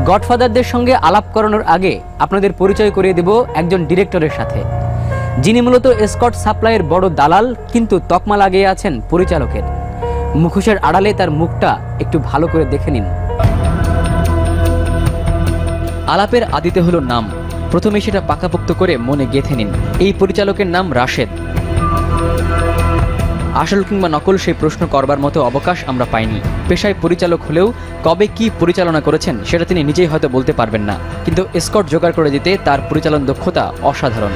গডফাদারদের সঙ্গে আলাপ করানোর আগে আপনাদের পরিচয় করিয়ে দেব একজন ডিরেক্টরের সাথে, যিনি মূলত এসকর্ট সাপ্লাইয়ের বড় দালাল, কিন্তু তকমা লাগিয়ে আছেন পরিচালকের। মুখোশের আড়ালে তার মুখটা একটু ভালো করে দেখে নিন। আলাপের আদিতে হলো নাম, প্রথমে সেটা পাকাপোক্ত করে মনে গেঁথে নিন। এই পরিচালকের নাম রাশেদ। আসল কিংবা নকল সেই প্রশ্ন করবার মতো অবকাশ আমরা পাইনি। পেশায় পরিচালক হলেও কবে কি পরিচালনা করেছেন সেটা তিনি নিজেই হয়তো বলতে পারবেন না, কিন্তু এসকর্ট জোগাড় করে দিতে তার পরিচালন দক্ষতা অসাধারণ।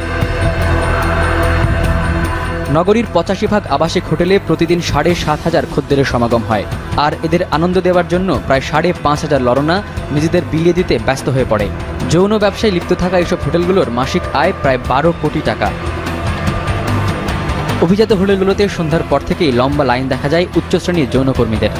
নগরীর 85 আবাসিক হোটেলে প্রতিদিন 7,500 খদ্দেরের সমাগম হয়, আর এদের আনন্দ দেওয়ার জন্য প্রায় 5,500 লরনা নিজেদের বিলিয়ে দিতে ব্যস্ত হয়ে পড়ে। যৌন ব্যবসায় লিপ্ত থাকা এইসব হোটেলগুলোর মাসিক আয় প্রায় 12 কোটি টাকা। অভিজাত হোটেলগুলোতে সন্ধ্যার পর থেকেই লম্বা লাইন দেখা যায় উচ্চশ্রেণীর যৌনকর্মীদের।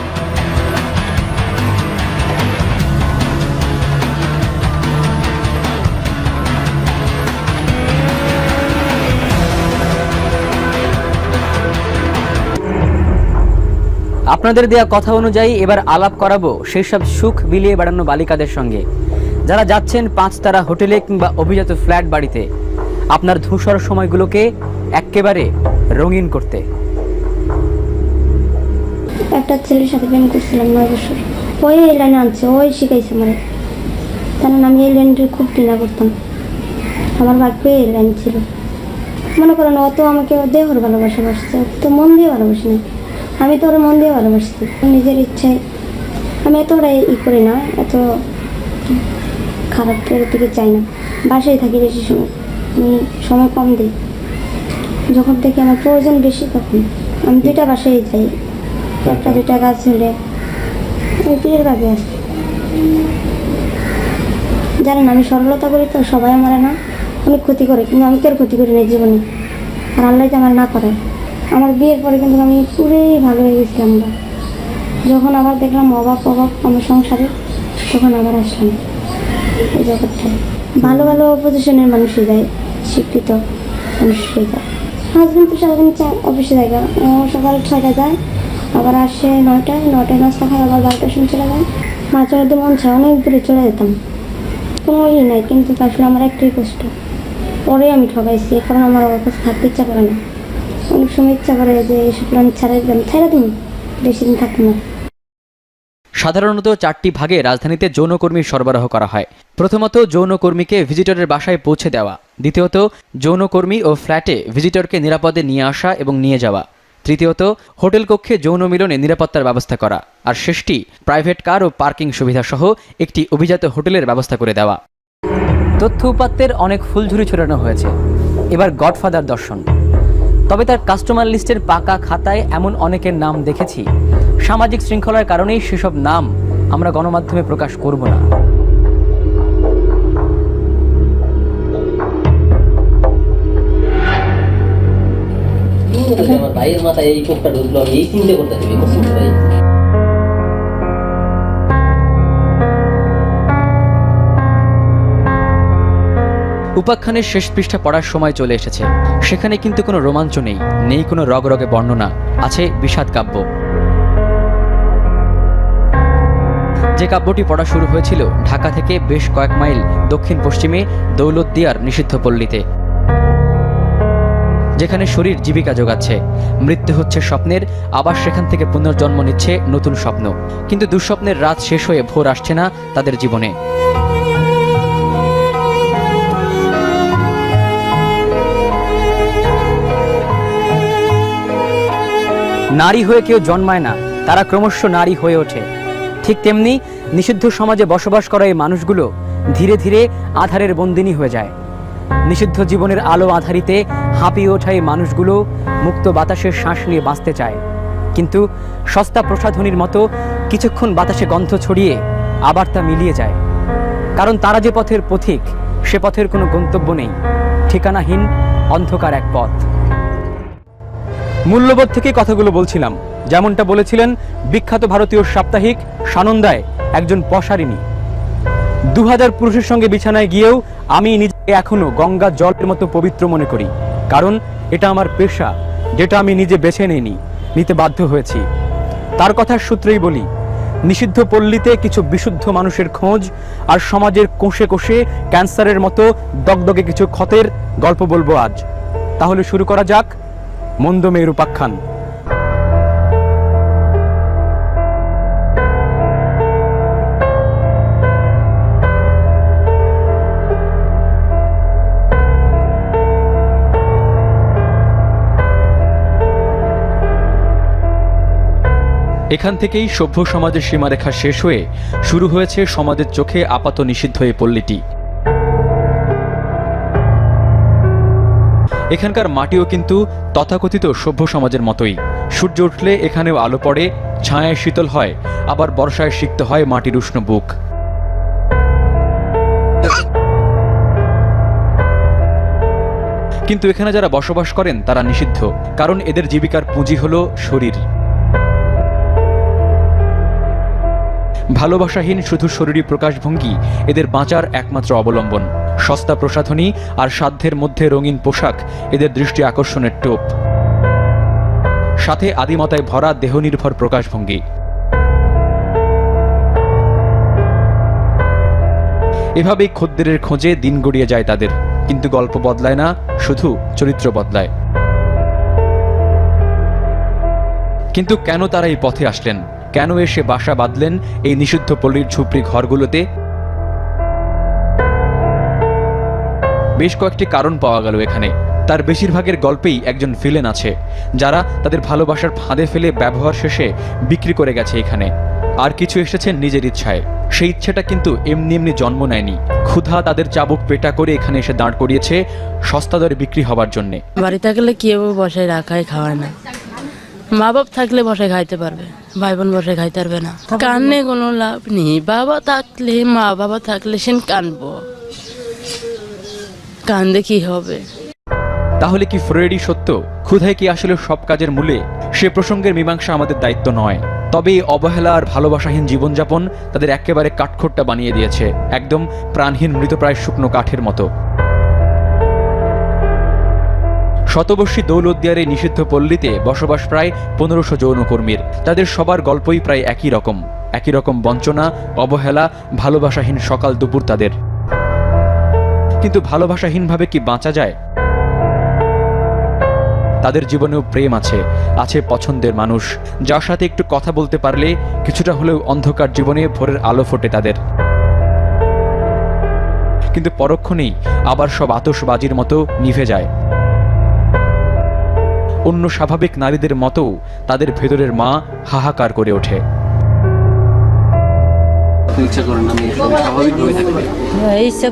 আপনাদের দেয়া কথা অনুযায়ী এবার আলাপ করাবো সেই সব সুখ বিলিয়ে বেড়ানো বালিকাদের সঙ্গে, যারা যাচ্ছেন 5 তারা হোটেলে কিংবা অভিজাত ফ্ল্যাট বাড়িতে আপনার ধূসর সময়গুলোকে একেবারে রঙিন করতে। একটা ছেলের সাথে প্রেম করছিলাম 9 বছর। ওই এই লাইনে আনছে, ওই শিখাইছে আমার। কারণ আমি এই লাইনটা খুব ঘৃণা করতাম। আমার ভাগ্যে এই লাইন ছিল। মনে করেন ও তো আমাকে দেহর ভালোবাসা বাসছে, তো মন দিয়ে ভালোবাসি না। আমি তো ওর মন দিয়ে ভালোবাসছি নিজের ইচ্ছায়। আমি এতটা করি না, এত খারাপ দিকে চাই না। বাসায় থাকি বেশি সময়, আমি সময় কম দিই। যখন দেখি আমার প্রয়োজন বেশি তখন আমি 2টা বাসায় যাই। একটা 2টা গাছ হলে ওই বিয়ের ভাগে আসি। জানেন আমি সরলতা করি তো সবাই আমার না অনেক ক্ষতি করে, কিন্তু আমি কেউ ক্ষতি করি না জীবনে। আর আল্লাহ তো আমার না করে। আমার বিয়ের পরে কিন্তু আমি পুরোই ভালো হয়ে গেছিলাম। যখন আবার দেখলাম অভাব আমার সংসারে, তখন আবার আসলাম এই জগৎটায়। ভালো ভালো পজিশনের মানুষই যায়, শিক্ষিত মানুষই যায়। হাজব্যান্ড তো সারাদিন অফিসে যায়, ও সকাল 6টায় যায়, আবার আসে 9টায় নাস্তা খায়, আবার 12টার সময় চলে যায়। মাঝে মধ্যে মন চায় অনেক দূরে চলে যেতাম, কোনো নাই, কিন্তু আসলে আমার একটাই কষ্ট, পরে আমি ঠকাইছি। কারণ আমার ওর কাছে থাকতে ইচ্ছা করে না। অনেক সময় ইচ্ছা করে যে এইসব আমি ছাড়া দিন, বেশি দিন থাকবো না। সাধারণত 4টি ভাগে রাজধানীতে যৌনকর্মী সরবরাহ করা হয়। প্রথমত, যৌনকর্মীকে ভিজিটরের বাসায় পৌঁছে দেওয়া। দ্বিতীয়ত, যৌনকর্মী ও ফ্ল্যাটে ভিজিটরকে নিরাপদে নিয়ে আসা এবং নিয়ে যাওয়া। তৃতীয়ত, হোটেল কক্ষে যৌন মিলনে নিরাপত্তার ব্যবস্থা করা। আর শেষটি, প্রাইভেট কার ও পার্কিং সুবিধা সহ একটি অভিজাত হোটেলের ব্যবস্থা করে দেওয়া। তথ্য উপাত্তের অনেক ফুলঝুরি ছড়ানো হয়েছে, এবার গডফাদার দর্শন। তবে তার কাস্টমার লিস্টের পাকা খাতায় এমন অনেকের নাম দেখেছি, সামাজিক শৃঙ্খলার কারণেই সেসব নাম আমরা গণমাধ্যমে প্রকাশ করব না। উপাখ্যানের শেষ পৃষ্ঠা পড়ার সময় চলে এসেছে। সেখানে কিন্তু কোনো রোমাঞ্চ নেই কোনো রগরগে বর্ণনা, আছে বিষাদ কাব্য। যে কাব্যটি পড়া শুরু হয়েছিল ঢাকা থেকে বেশ কয়েক মাইল দক্ষিণ পশ্চিমে দৌলতদিয়ার নিষিদ্ধ পল্লীতে, যেখানে শরীর জীবিকা যোগাচ্ছে, মৃত্যু হচ্ছে স্বপ্নের, আবার সেখান থেকে পুনর্জন্ম নিচ্ছে নতুন স্বপ্ন। কিন্তু দুঃস্বপ্নের রাত শেষ হয়ে ভোর আসছে না তাদের জীবনে। নারী হয়ে কেউ জন্মায় না, তারা ক্রমশ নারী হয়ে ওঠে। ঠিক তেমনি নিষিদ্ধ সমাজে বসবাস করা এই মানুষগুলো ধীরে ধীরে আধারের বন্দিনী হয়ে যায়। নিষিদ্ধ জীবনের আলো আধারিতে হাঁপিয়ে ওঠা এই মানুষগুলো মুক্ত বাতাসের শ্বাস নিয়ে বাঁচতে চায়, কিন্তু সস্তা প্রসাধনীর মতো কিছুক্ষণ বাতাসে গন্ধ ছড়িয়ে আবার তা মিলিয়ে যায়। কারণ তারা যে পথের পথিক, সে পথের কোনো গন্তব্য নেই, ঠিকানাহীন অন্ধকার এক পথ। মূল্যবোধ থেকে কথাগুলো বলছিলাম, যেমনটা বলেছিলেন বিখ্যাত ভারতীয় সাপ্তাহিক সানন্দায় একজন পশারিনী। 2000 পুরুষের সঙ্গে বিছানায় গিয়েও আমি নিজেকে এখনো গঙ্গা জলের মতো পবিত্র মনে করি, কারণ এটা আমার পেশা, যেটা আমি নিজে বেছে নিতে বাধ্য হয়েছি। তার কথার সূত্রেই বলি, নিষিদ্ধ পল্লীতে কিছু বিশুদ্ধ মানুষের খোঁজ আর সমাজের কোষে কোষে ক্যান্সারের মতো দগদগে কিছু ক্ষতের গল্প বলবো আজ। তাহলে শুরু করা যাক মন্দ মেয়ের উপাখ্যান। এখান থেকেই সভ্য সমাজের সীমারেখা শেষ হয়ে শুরু হয়েছে সমাজের চোখে আপাত নিষিদ্ধ এই পল্লীটি। এখানকার মাটিও কিন্তু তথাকথিত সভ্য সমাজের মতোই। সূর্য উঠলে এখানেও আলো পড়ে, ছায়ায় শীতল হয়, আবার বর্ষায় সিক্ত হয় মাটির উষ্ণ বুক। কিন্তু এখানে যারা বসবাস করেন তারা নিষিদ্ধ, কারণ এদের জীবিকার পুঁজি হলো শরীর। ভালোবাসাহীন শুধু শরীরী প্রকাশভঙ্গি এদের বাঁচার একমাত্র অবলম্বন। সস্তা প্রসাধনী আর সাধ্যের মধ্যে রঙিন পোশাক এদের দৃষ্টি আকর্ষণের টোপ, সাথে আদিমতায় ভরা দেহনির্ভর প্রকাশভঙ্গি। এভাবেই খদ্দেরের খোঁজে দিন গড়িয়ে যায় তাদের, কিন্তু গল্প বদলায় না, শুধু চরিত্র বদলায়। কিন্তু কেন তারা এই পথে আসলেন? কেন এসে বাসা বাঁধলেন এই নিষিদ্ধ পল্লীর ঝুপড়ি ঘরগুলোতে? বেশ কয়েকটি কারণ পাওয়া গেল এখানে। তার বেশিরভাগের গল্পেই একজন ভিলেন আছে, যারা তাদের ভালোবাসার ফাঁদে ফেলে ব্যবহার শেষে বিক্রি করে গেছে এখানে। আর কিছু এসেছেন নিজের ইচ্ছায়। সেই ইচ্ছেটা কিন্তু এমনি এমনি জন্ম নেয়নি। ক্ষুধা তাদের চাবুক পেটা করে এখানে এসে দাঁড় করিয়েছে সস্তা দরে বিক্রি হবার জন্যে। বাড়ি থাকলে কেউ বসায় রাখায় খাওয়ায় না। মা বাপ থাকলে বসে খাইতে পারবে, ভাই বোন বসে খাইতে পারবে না। কান্নে কোনো লাভ নেই। বাবা থাকলে, মা বাবা থাকলে সে কানবো, কান্দে কি হবে? তাহলে কি ফ্রেডই সত্য? ক্ষুধায় কি আসলে সব কাজের মূলে? সে প্রসঙ্গের মীমাংসা আমাদের দায়িত্ব নয়। তবে এই অবহেলা আর ভালোবাসাহীন জীবনযাপন তাদের একেবারে কাঠখোট্টা বানিয়ে দিয়েছে, একদম প্রাণহীন মৃতপ্রায় শুকনো কাঠের মতো। শতবর্ষী দৌলতদিয়ার এই নিষিদ্ধ পল্লীতে বসবাস প্রায় 1500 যৌনকর্মীর। তাদের সবার গল্পই প্রায় একই রকম বঞ্চনা, অবহেলা, ভালোবাসাহীন সকাল দুপুর তাদের। কিন্তু ভালোবাসাহীনভাবে কি বাঁচা যায়? তাদের জীবনেও প্রেম আছে পছন্দের মানুষ, যার সাথে একটু কথা বলতে পারলে কিছুটা হলেও অন্ধকার জীবনে ভোরের আলো ফোটে তাদের। কিন্তু পরক্ষণেই আবার সব আতশবাজির মতো নিভে যায়। অন্য স্বাভাবিক নারীদের মতো তাদের ভেতরের মা হাহাকার করে ওঠে। ইচ্ছা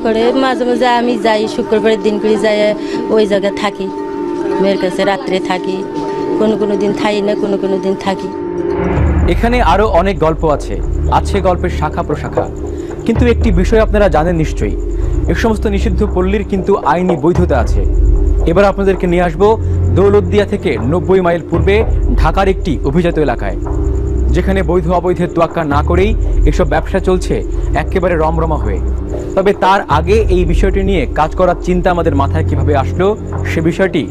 করে মাঝে মাঝে আমি যাই, শুক্রবারের দিন করে যাই, ওই জায়গায় থাকি, মেয়ের কাছে রাত্রে থাকি। কোনো দিন থাকি না, কোনো দিন থাকি। এখানে আরো অনেক গল্প আছে গল্পের শাখা প্রশাখা। কিন্তু একটি বিষয় আপনারা জানেন নিশ্চয়ই, এই সমস্ত নিষিদ্ধ পল্লীর কিন্তু আইনি বৈধতা আছে। এবার আপনাদেরকে নিয়ে আসবো দৌলতদিয়া থেকে 90 মাইল পূর্বে ঢাকার একটি অভিজাত এলাকায়, যেখানে বৈধ অবৈধের তোয়াক্কা না করেই এসব ব্যবসা চলছে একেবারে রমরমা হয়ে। তবে তার আগে এই বিষয়টি নিয়ে কাজ করার চিন্তা আমাদের মাথায় কিভাবে আসলো সে বিষয়টি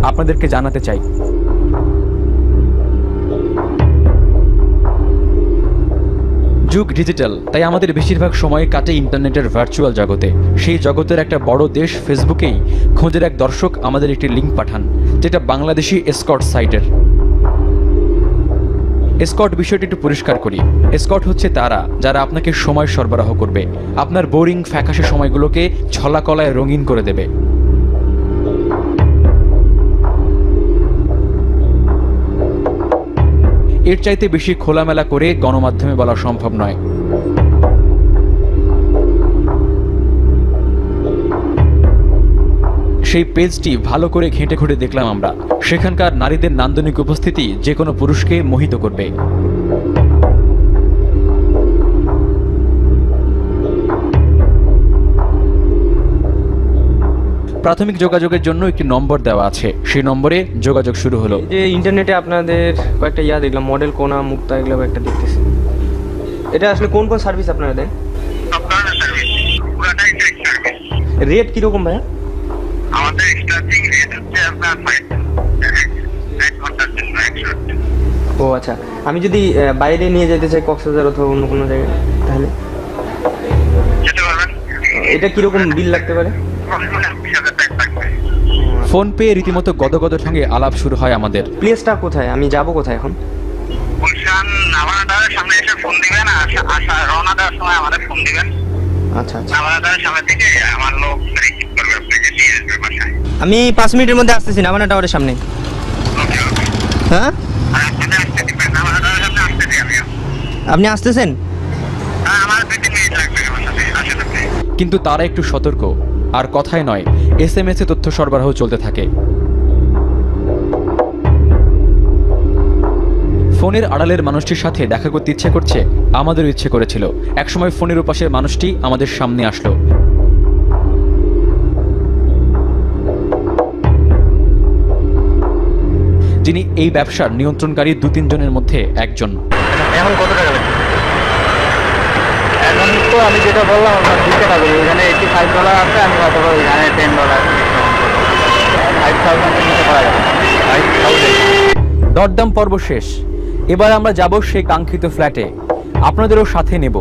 আপনাদেরকে জানাতে চাই। যুগ ডিজিটাল, তাই আমাদের বেশিরভাগ সময় কাটে ইন্টারনেটের ভার্চুয়াল জগতে। সেই জগতের একটা বড় দেশ ফেসবুকেই খোঁজের এক দর্শক আমাদের একটি লিঙ্ক পাঠান, যেটা বাংলাদেশি এসকর্ট সাইটের। এসকর্ট বিষয়টি একটু পরিষ্কার করি। এসকর্ট হচ্ছে তারা যারা আপনাকে সময় সরবরাহ করবে, আপনার বোরিং ফ্যাকাশে সময়গুলোকে ছলাকলায় রঙিন করে দেবে। এর চাইতে বেশি খোলামেলা করে গণমাধ্যমে বলা সম্ভব নয়। সেই পেজটি ভালো করে ঘেঁটে ঘুরে দেখলাম আমরা। সেখানকার নারীদের নান্দনিক উপস্থিতি যে কোনো পুরুষকে মোহিত করবে। প্রাথমিক যোগাযোগের জন্য একটি নম্বর দেওয়া আছে, সেই নম্বরে যোগাযোগ শুরু হলো। যে ইন্টারনেটে আপনাদের কয়েকটা দেখলাম, মডেল কোনা, মুক্তা, এগুলো একটা দেখতেছি। এটা আসলে কোন সার্ভিস আপনারা দেন? রেট কিরকম ভাইয়া? আমাদের স্টার্টিং রেট হচ্ছে আপনার 5 ঘন্টার জন্য 100। ও ও আচ্ছা, আমি যদি বাইরে নিয়ে যেতে চাই কক্সবাজার অথবা অন্য কোনো জায়গায়, তাহলে যেতে পারবেন। এটা কিরকম বিল লাগতে পারে? 20,000 টাকা লাগবে। ফোন পেয়ে রীতিমতো গদগদ সঙ্গে আলাপ শুরু হয় আমাদের। প্লেসটা কোথায়, আমি যাব কোথায় এখন? গুলশান নাভানাটার সামনে এসে ফোন দিবেন, আসা রওনা দেওয়ার সময় আমাদের ফোন দিবেন। আচ্ছা আচ্ছা, নাভানাটার সামনে থেকে আমার লোক রিসিভ করবে, আপনাকে নিয়ে আসবে বাসায়। আমি 5 মিনিটের মধ্যে আসতেছি নাভানা টাওয়ারের সামনে। ওকে ওকে। হ্যাঁ, আর আপনাদের আসতে দিবেন, নাভানাটার সামনে আসতেছি আমি। আপনি আসতেছেন? হ্যাঁ, আমার 2-3 মিনিট লাগবে আমার সাথে, আসেন আপনি। কিন্তু তারা একটু সতর্ক, আর কথায় নয়, SMS এ তথ্য সরবরাহ চলতে থাকে। ফোনের আড়ালের মানুষটির সাথে দেখা করতে ইচ্ছে করছে, আমাদেরও ইচ্ছে করেছিল। একসময় ফোনের ওপাশের মানুষটি আমাদের সামনে আসলো। যিনি এই ব্যবসার নিয়ন্ত্রণকারী 2-3 জনের মধ্যে একজন। এখন কত টাকা লাগবে? এখন তো আমি যেটা বললাম আপনার 2 টাকা বলি, এখানে $85 আছে, আমি অথবা এখানে $10 5,000 নিতে পারা যাবে। 5,000 দরদাম পর্ব শেষ। এবার আমরা যাব সেই কাঙ্ক্ষিত ফ্ল্যাটে, আপনাদেরও সাথে নেব।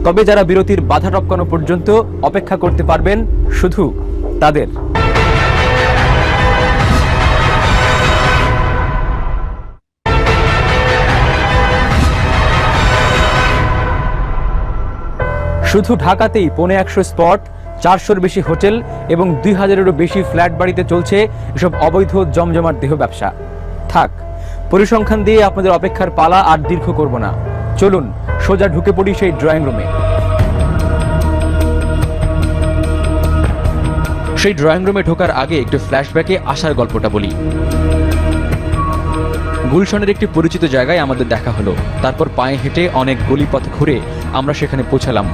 তবে যারা বিরতির বাধা টপকানো পর্যন্ত অপেক্ষা করতে পারবেন, শুধু তাদের। শুধু ঢাকাতেই 1,100 স্পট, 400-র বেশি হোটেল এবং 2,000-এরও বেশি ফ্ল্যাট বাড়িতে চলছে এসব অবৈধ জমজমাট দেহ ব্যবসা। থাক, পরিসংখ্যান দিয়ে আপনাদের অপেক্ষার পালা আর দীর্ঘ করব না। চলুন সোজা ঢুকে পড়ি সেই ড্রয়িং রুমে। সেই ড্রয়িং রুমে ঢোকার আগে একটু ফ্ল্যাশব্যাকে আসার গল্পটা বলি। গুলশানের একটি পরিচিত জায়গায় আমাদের দেখা হলো। তারপর পায়ে হেঁটে অনেক গলিপথ ঘুরে আমরা সেখানে পৌঁছালাম।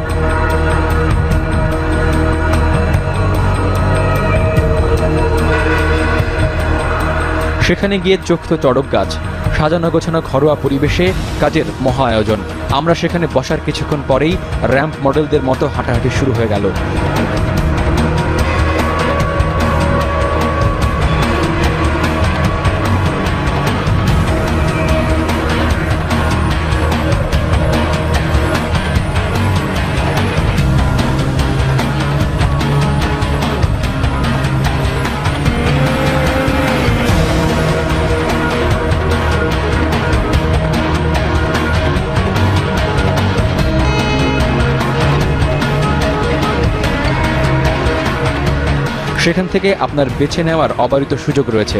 সেখানে গিয়ে চোখ তো চড়ক গাছ, সাজানো গোছানো ঘরোয়া পরিবেশে কাজের মহা আয়োজন। আমরা সেখানে বসার কিছুক্ষণ পরেই র্যাম্প মডেলদের মতো হাঁটাহাঁটি শুরু হয়ে গেল। সেখান থেকে আপনার বেছে নেওয়ার অবারিত সুযোগ রয়েছে।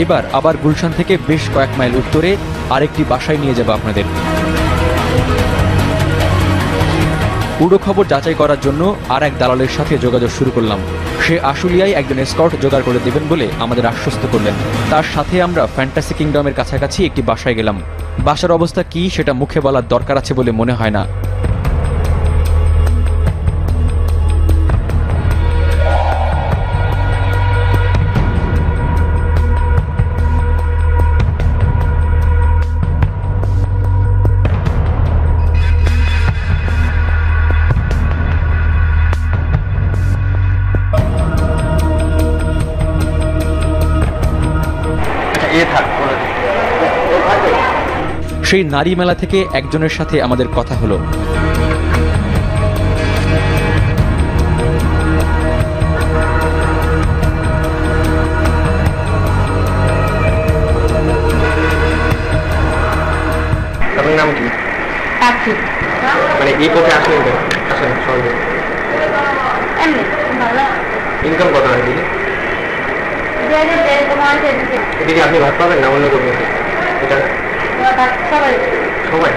এবার আবার গুলশান থেকে বেশ কয়েক মাইল উত্তরে আরেকটি বাসায় নিয়ে যাব আপনাদের। পুরো খবর যাচাই করার জন্য আর এক দালালের সাথে যোগাযোগ শুরু করলাম। সে আশুলিয়ায় একজন এসকর্ট জোগাড় করে দেবেন বলে আমাদের আশ্বস্ত করলেন। তার সাথে আমরা ফ্যান্টাসি কিংডমের কাছাকাছি একটি বাসায় গেলাম। বাসার অবস্থা কি সেটা মুখে বলার দরকার আছে বলে মনে হয় না। সেই নারী মেলা থেকে একজনের সাথে আমাদের কথা হলো। আপনার নাম কি? পাখি মানে এই পথে আসলেন কেন? আসেন সহজে। এমনি ভালো ইনকাম কত হয় দিলে? এদিকে আপনি ভাত পাবেন না অন্য কোনো? এটা সবাই সবাই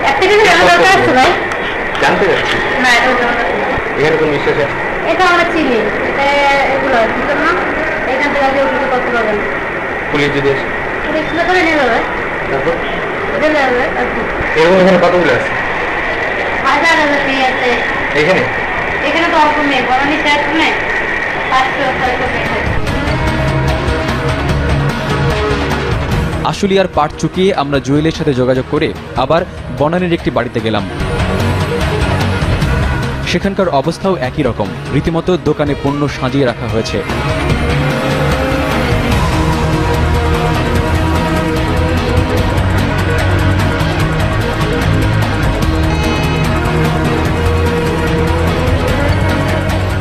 একটা কিছু জানার দরকার আছে ভাই। জানতে চাচ্ছি না এটা জানার দরকার নেই। এখানে কোন বিশ্বাস আছে? এটা আমরা চিনি, এটা এগুলো বুঝলাম না, এখান থেকে আগে কিছু করতে পারবেন। পুলিশ যদি আসে পুলিশ করে নিয়ে যাবে, তারপর জেলে যাবে আর কি। এরকম এখানে কতগুলো আছে? হাজার হাজার মেয়ে আছে এখানে এখানে, তো অল্প মেয়ে বড় নিচে আছে না, আশুলিয়ার পাট চুকিয়ে আমরা জুয়েলের সাথে যোগাযোগ করে আবার বনানীর একটি বাড়িতে গেলাম। সেখানকার অবস্থাও একই রকম, রীতিমতো দোকানে পণ্য সাজিয়ে রাখা হয়েছে।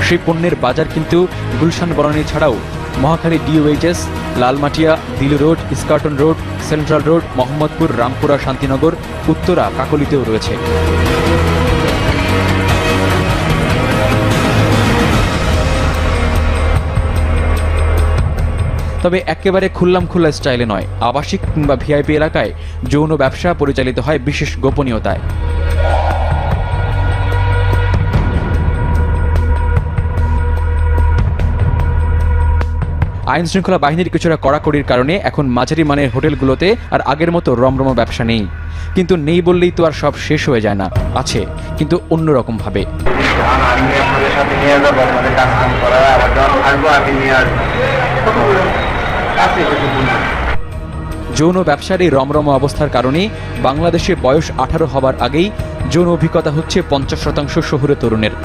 সেই পণ্যের বাজার কিন্তু গুলশান বনানী ছাড়াও Mohakhali DOHS, Lalmatia, Dilu road, Eskaton road, central road, Mohammadpur, Rampura, Shantinagar, Uttara, কাকলিতেও রয়েছে। তবে একেবারে খুল্লা স্টাইলে নয়, আবাসিক কিংবা ভিআইপি এলাকায় যৌন ব্যবসা পরিচালিত হয় বিশেষ গোপনীয়তায়। আইন শৃঙ্খলা বাহিনীর কিছুটা কড়াকড়ির কারণে এখন মাঝারি মানের হোটেলগুলোতে আর আগের মতো রমরমা ব্যবসা নেই। কিন্তু নেই বললেই তো আর সব শেষ হয়ে যায় না, আছে, কিন্তু অন্যরকম ভাবে। যৌন ব্যবসার এই রমরমা অবস্থার কারণে বাংলাদেশে বয়স 18 হবার আগেই যৌন অভিজ্ঞতা হচ্ছে 50% শহুরে তরুণের।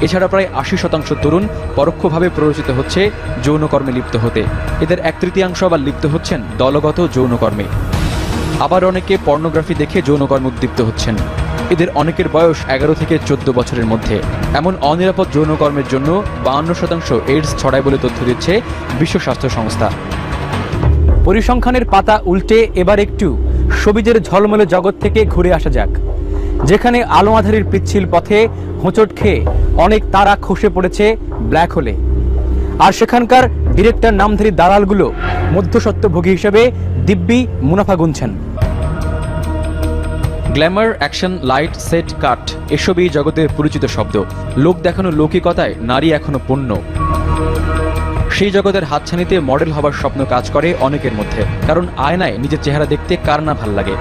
এছাড়া প্রায় 80% তরুণ পরোক্ষভাবে প্ররোচিত হচ্ছে যৌনকর্মে লিপ্ত হতে। এদের 1/3 আবার লিপ্ত হচ্ছেন দলগত যৌনকর্মে। আবার অনেকে পর্নোগ্রাফি দেখে যৌনকর্মে উদ্দীপ্ত হচ্ছেন। এদের অনেকের বয়স 11 থেকে 14 বছরের মধ্যে। এমন অনিরাপদ যৌনকর্মের জন্য 52% এইডস ছড়ায় বলে তথ্য দিচ্ছে বিশ্ব স্বাস্থ্য সংস্থা। পরিসংখ্যানের পাতা উল্টে এবার একটু সবিজের ঝলমলে জগৎ থেকে ঘুরে আসা যাক, যেখানে আলো আঁধারির পিচ্ছিল পথে হোঁচট খেয়ে অনেক তারা খসে পড়েছে ব্ল্যাক হোলে। আর সেখানকার ডিরেক্টর নামধারী দালালগুলো মধ্যস্বত্বভোগী হিসেবে দিব্যি মুনাফা গুনছেন। গ্ল্যামার, অ্যাকশন, লাইট, সেট, কাট এসবই জগতের পরিচিত শব্দ। লোক দেখানো লৌকিকতায় নারী এখনো পণ্য। সেই জগতের হাতছানিতে মডেল হবার স্বপ্ন কাজ করে অনেকের মধ্যে, কারণ আয়নায় নিজের চেহারা দেখতে কার না ভাল লাগে।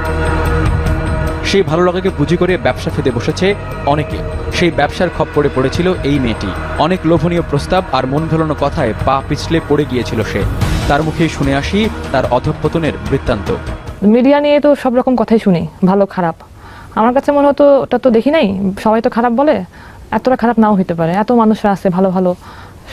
সেই ভালো লাগাকে পুঁজি করে ব্যবসা ফেতে বসেছে অনেকে। সেই ব্যবসার খপ্পরে পড়েছিল এই মেয়েটি। অনেক লোভনীয় প্রস্তাব আর মন ভোলানো কথায় পা পিছলে পড়ে গিয়েছিল সে। তার মুখেই শুনে আসি তার অধঃপতনের বৃত্তান্ত। মিডিয়া নিয়ে তো সব রকম কথাই শুনি, ভালো খারাপ। আমার কাছে মনে হতো ওটা তো দেখি নাই, সবাই তো খারাপ বলে, এতটা খারাপ নাও হতে পারে। এত মানুষরা আছে ভালো ভালো,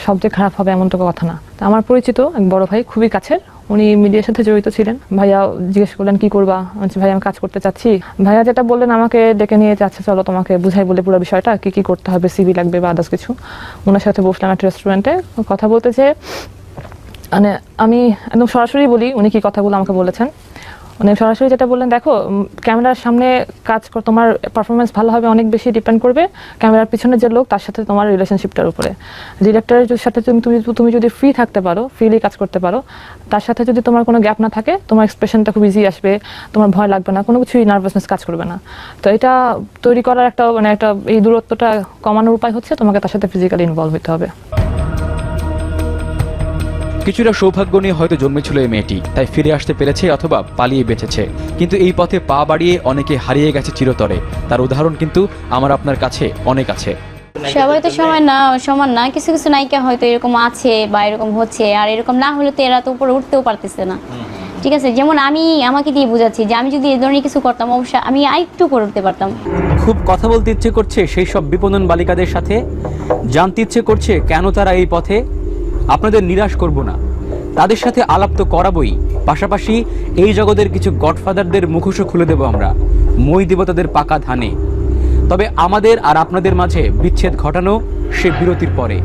সব যে খারাপ হবে এমন তো কথা না। আমার পরিচিত এক বড় ভাই, খুবই কাছের, উনি মিডিয়ার সাথে জড়িত ছিলেন। ভাইয়া জিজ্ঞেস করলেন কি করবা, বলছি ভাই আমি কাজ করতে চাচ্ছি। ভাইয়া যেটা বললেন আমাকে ডেকে নিয়ে যাচ্ছে, চলো তোমাকে বুঝাই বলে পুরো বিষয়টা, কি কি করতে হবে, সিভি লাগবে বা আদার্স কিছু। ওনার সাথে বসলাম একটা রেস্টুরেন্টে, কথা বলতে যে মানে আমি একদম সরাসরি বলি উনি কি কথাগুলো আমাকে বলেছেন। উনি সরাসরি যেটা বললেন, দেখো ক্যামেরার সামনে কাজ কর, তোমার পারফরমেন্স ভালো হবে অনেক বেশি ডিপেন্ড করবে ক্যামেরার পিছনে যে লোক তার সাথে তোমার রিলেশনশিপটার উপরে। ডিরেক্টরের সাথে তুমি যদি ফ্রি থাকতে পারো, ফ্রিলি কাজ করতে পারো, তার সাথে যদি তোমার কোনো গ্যাপ না থাকে, তোমার এক্সপ্রেশনটা খুব ইজি আসবে, তোমার ভয় লাগবে না, কোনো কিছুই নার্ভাসনেস কাজ করবে না। তো এটা তৈরি করার একটা মানে একটা এই দূরত্বটা কমানোর উপায় হচ্ছে তোমাকে তার সাথে ফিজিক্যালি ইনভলভ হতে হবে। কিছুটা সৌভাগ্য নিয়ে হয়তো জন্মেছিল এই মেয়েটি, তাই ফিরে আসতে পেরেছে অথবা পালিয়ে বেঁচেছে। কিন্তু এই পথে পা বাড়িয়ে অনেকে হারিয়ে গেছে চিরতরে। তার উদাহরণ কিন্তু আমার আপনার কাছে অনেক আছে। সবাই তো সমান না, কিছু কিছু নায়িকা হয়তো এরকম আছে বা এরকম হচ্ছে, আর এরকম না হলে তো এরা তো উপরে উঠতেও পারতেছে না। ঠিক আছে, যেমন আমি আমাকে দিয়ে বুঝাচ্ছি যে আমি যদি এই ধরনের কিছু করতাম অবশ্যই আমি আরেকটু করে উঠতে পারতাম। খুব কথা বলতে ইচ্ছে করছে সেই সব বিপণন বালিকাদের সাথে, জানতে ইচ্ছে করছে কেন তারা এই পথে। আপনাদের নিরাশ করব না, তাদের সাথে আলাপ তো করাবই, পাশাপাশি এই জগতের কিছু গডফাদারদের মুখোশও খুলে দেব আমরা, মই দেব তাদের পাকা ধানে। তবে আমাদের আর আপনাদের মাঝে বিচ্ছেদ ঘটানো সে বিরতির পরে।